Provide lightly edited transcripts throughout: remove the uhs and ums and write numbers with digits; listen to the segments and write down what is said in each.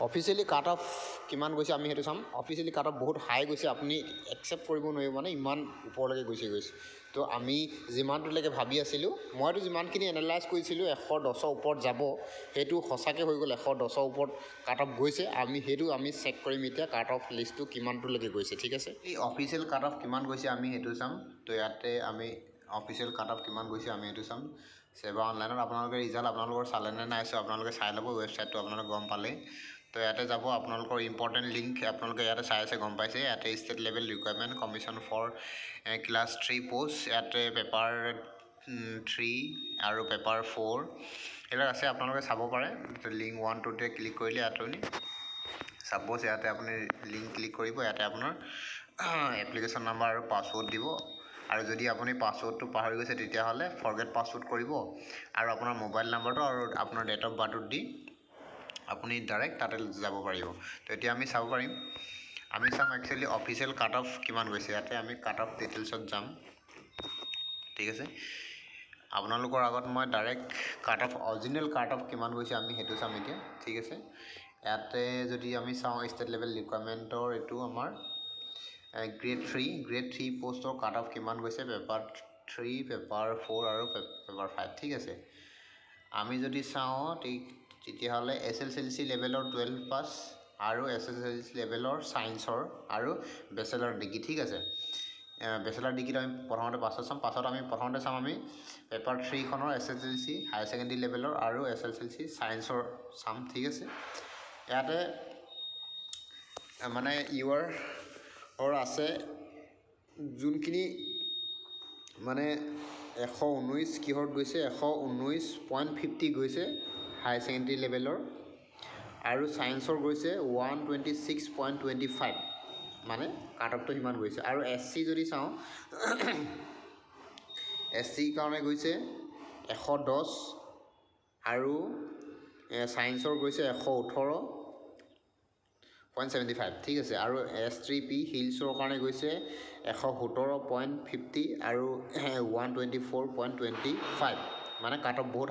Officially cut off কিমান গৈছে আমি সেইটো চাম অফিচিয়েলি কাট অফ বহুত হাই গৈছে আপুনি একচেপ্ট কৰিব নোৱাৰিব মানে ইমান ওপৰলৈকে গৈছে তো আমি যিমানটোলৈকে ভাবি আছিলোঁ মইতো যিমানখিনি এনালাইজ কৰিছিলোঁ 110ৰ ওপৰত যাব সেইটো সঁচাকৈ হৈ গ'ল 110ৰ ওপৰত কাট অফ গৈছে সেইটো আমি চেক কৰিম এতিয়া কাট অফ লিষ্টটো কিমানটোলৈকে গৈছে ঠিক আছে এই অফিচিয়েল কাট অফ কিমান গৈছে আমি সেইটো চাম তো ইয়াতে আমি অফিচিয়েল কাট অফ কিমান গৈছে আমি সেইটো চাম সেৱা অনলাইনত আপোনালোকে ৰিজাল্ট আপোনালোকৰ চালেনে নাই চ' আপোনালোকে চাই ল'ব ৱেবছাইটটো আপোনালোকে গম পালেই তো ইয়াতে যাব আপোনালোকৰ ইম্পৰ্টেণ্ট লিংক আপোনালোকে ইয়াতে চাই আছে গম পাইছে ইয়াতে state level recruitment commission for class 3 post ইয়াতে পেপাৰ 3 আৰু পেপাৰ 4 এইবিলাক আছে আপোনালোকে চাব পাৰে লিংক 1 2তে ক্লিক কৰিলে আপুনি সাপোজ ইয়াতে আপুনি লিংক ক্লিক কৰিব ইয়াতে আপোনাৰ এপ্লিকেশ্যন নাম্বাৰ আৰু পাছৱৰ্ড দিব আৰু যদি আপুনি পাছৱৰ্ডটো পাহৰি গৈছে তেতিয়াহ'লে ফৰগেট পাছৱৰ্ড কৰিব আৰু আপোনাৰ মোবাইল নাম্বাৰটো আৰু আপোনাৰ ডেট অফ বাৰ্থটো দি আপুনি ডাইৰেক্ট তাতে যাব পাৰিব তো এতিয়া আমি চাব পাৰিম আমি চাম একচুৱেলি অফিচিয়েল কাট অফ কিমান গৈছে ইয়াতে আমি কাট অফ ডিটেইলছত যাম ঠিক আছে আপোনালোকৰ আগত মই direct cut off original cut off কিমান গৈছে আমি সেইটো চাম এতিয়া ঠিক আছে ইয়াতে যদি আমি চাওঁ ষ্টেট লেভেল ৰিকুৱাৰমেণ্টৰ এইটো আমাৰ গ্ৰেড 3 পোষ্টৰ কাট অফ কিমান গৈছে পেপাৰ 3 পেপাৰ 4 আৰু পেপাৰ 5 ঠিক আছে আমি যদি চাওঁ তেতিয়াহ'লে SSLC লেভেলৰ 12 পাছ আৰু SSLC লেভেলৰ ছায়েন্সৰ আৰু বেচেলাৰ ডিগ্ৰী ঠিক আছে বেচেলাৰ ডিগ্ৰীত আমি প্ৰথমতে পাছত আমি প্ৰথমতে চাম আমি পেপাৰ 3 খনৰ SSLC হায়াৰ ছেকেণ্ডেৰী লেভেলৰ আৰু SSLC ছায়েন্সৰ চাম ঠিক আছে ইয়াতে মানে ইউৰ আছে যোনখিনি মানে 119 কিহত গৈছে 119.50 গৈছে হায়াৰ ছেকেণ্ডেৰী লেভেলৰ আৰু ছায়েন্সৰ গৈছে 126.25 মানে কাট অফটো সিমান গৈছে আৰু SC যদি চাওঁ SC কাৰণে গৈছে 110 আৰু ছায়েন্সৰ গৈছে 118.75 ঠিক আছে আৰু S3P হিলছৰ কাৰণে গৈছে 117.50 আৰু 124.25 মানে কাট অফ বহুত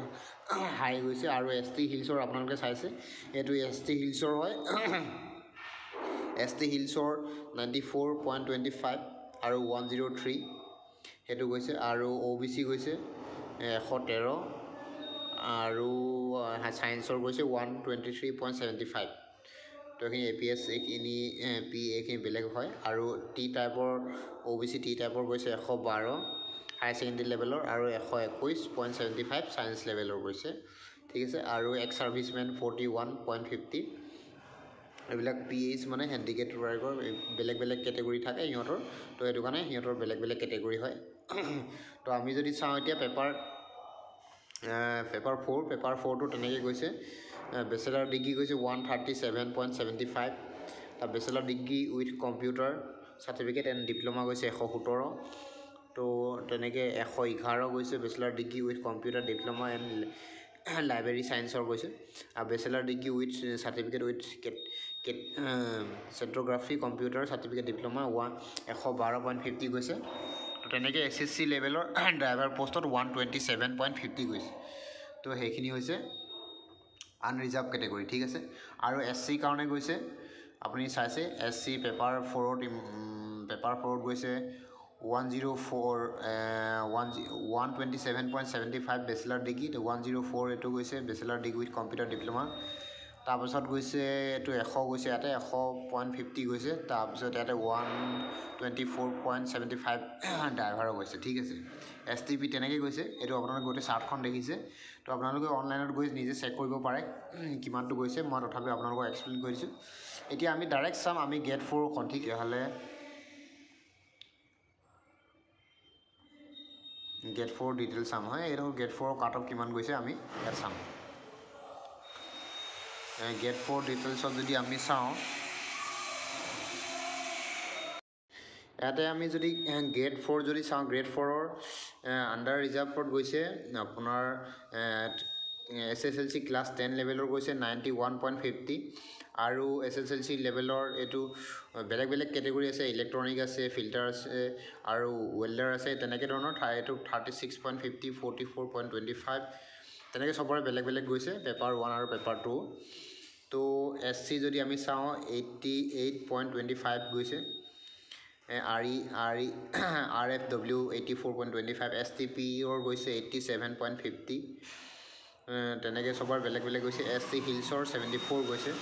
হাই গৈছে আৰু ST হিলছৰ আপোনালোকে চাইছে এইটো ST হিলছৰ হয় ST হিলছৰ 94.25 আৰু 103 সেইটো গৈছে আৰু OBC গৈছে 113 আৰু ছায়েন্সৰ গৈছে 123.75 তো এইখিনি APS এইখিনি এইখিনি বেলেগ হয় আৰু টি টাইপৰ OBC টি টাইপৰ গৈছে 112 হায়াৰ ছেকেণ্ডেৰী লেভেলৰ আৰু 121.75 ছায়েন্স লেভেলৰ গৈছে ঠিক আছে আৰু এক্স ছাৰ্ভিচমেন 41.50 এইবিলাক PH মানে হেণ্ডিকেপ্ড ৱৰ্কৰ বেলেগ বেলেগ কেটেগৰী থাকে সিহঁতৰ তো সেইটো কাৰণে সিহঁতৰ বেলেগ বেলেগ কেটেগৰী হয় তো আমি যদি চাওঁ এতিয়া পেপাৰ 4টো তেনেকৈ গৈছে বেচেলাৰ ডিগ্ৰী গৈছে 137.75 তাৰ bachelor degree with computer certificate and diploma গৈছে 117 তো তেনেকৈ 111 গৈছে bachelor degree with computer diploma and library ছায়েন্সৰ গৈছে আৰু bachelor degree with certificate with চেণ্ট্ৰগ্ৰাফি কম্পিউটাৰ চাৰ্টিফিকেট ডিপ্ল'মা 112.50 গৈছে তেনেকৈ SSC লেভেলৰ ড্ৰাইভাৰ পোষ্টত 127.50 গৈছে তো সেইখিনি হৈছে আনৰিজাৰ্ভ কেটেগৰী ঠিক আছে আৰু SC কাৰণে গৈছে আপুনি চাইছে SC পেপাৰ 4ত গৈছে 127.75 বেচেলাৰ ডিগ্ৰী 104 এইটো গৈছে bachelor degree with computer diploma তাৰপিছত গৈছে এইটো 100 গৈছে ইয়াতে 100.50 গৈছে তাৰপিছত ইয়াতে 124.75 ড্ৰাইভাৰো গৈছে ঠিক আছে STP তেনেকৈ গৈছে এইটো আপোনালোকে গোটেই চাৰ্টখন দেখিছে তো আপোনালোকে অনলাইনত গৈ নিজে চেক কৰিব পাৰে কিমানটো গৈছে মই তথাপি আপোনালোকক এক্সপ্লেইন কৰিছোঁ এতিয়া আমি ডাইৰেক্ট চাম আমি গেট 4খন ঠিক তেতিয়াহ'লে গেট 4 ডিটেইলছ চাম হয় এইটো গেট 4 কাট অফ কিমান গৈছে আমি ইয়াত চাম গেট 4 ডিটেইলছত যদি আমি চাওঁ ইয়াতে আমি যদি গ্ৰেড 4 যদি চাওঁ গ্ৰেড 4ৰ আণ্ডাৰ ৰিজাৰ্ভত গৈছে আপোনাৰ SSLC ক্লাছ 10 লেভেলৰ গৈছে 91.50 আৰু SSLC লেভেলৰ এইটো বেলেগ বেলেগ কেটেগৰী আছে ইলেক্ট্ৰনিক আছে ফিল্টাৰ আছে আৰু ৱেল্ডাৰ আছে তেনেকৈ ধৰণৰ এইটো 36.50 44.25 তেনেকৈ চবৰে বেলেগ বেলেগ গৈছে পেপাৰ 1 আৰু পেপাৰ 2 তো SC যদি আমি চাওঁ 88.25 গৈছে, RFW 84.25, STPৰ গৈছে 87.50, তেনেকৈ চবৰ বেলেগ বেলেগ গৈছে। SC হিলছৰ 74 গৈছে,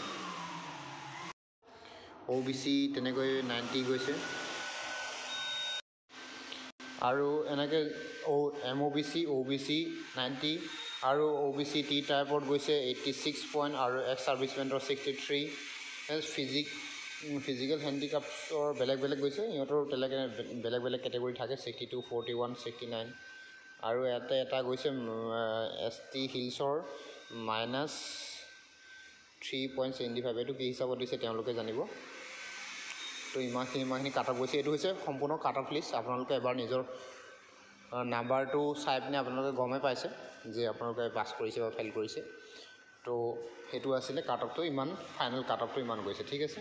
OBC তেনেকৈ 90 গৈছে, আৰু এনেকৈ MOBC OBC 90, আৰু OBC T টাইপত গৈছে 86 পইণ্ট, আৰু এক্স ছাৰ্ভিচমেণ্টৰ 63, ফিজিকেল হেণ্ডিক্ৰাফ্টছৰ বেলেগ বেলেগ গৈছে, সিহঁতৰ তেনেকৈ বেলেগ বেলেগ কেটেগৰী থাকে, 62, 41, 69, আৰু ইয়াতে এটা গৈছে ST হিলছৰ -3.75, এইটো কি হিচাপত দিছে তেওঁলোকে জানিব। তো ইমানখিনি কাট অফ গৈছে। এইটো হৈছে সম্পূৰ্ণ কাট অফ লিষ্ট। আপোনালোকে এবাৰ নিজৰ নাম্বাৰটো চাই পিনে আপোনালোকে গমেই পাইছে যে আপোনালোকে পাছ কৰিছে বা ফেইল কৰিছে। তো সেইটো আছিলে কাট অফটো, ইমান ফাইনেল কাট অফটো ইমান গৈছে, ঠিক আছে।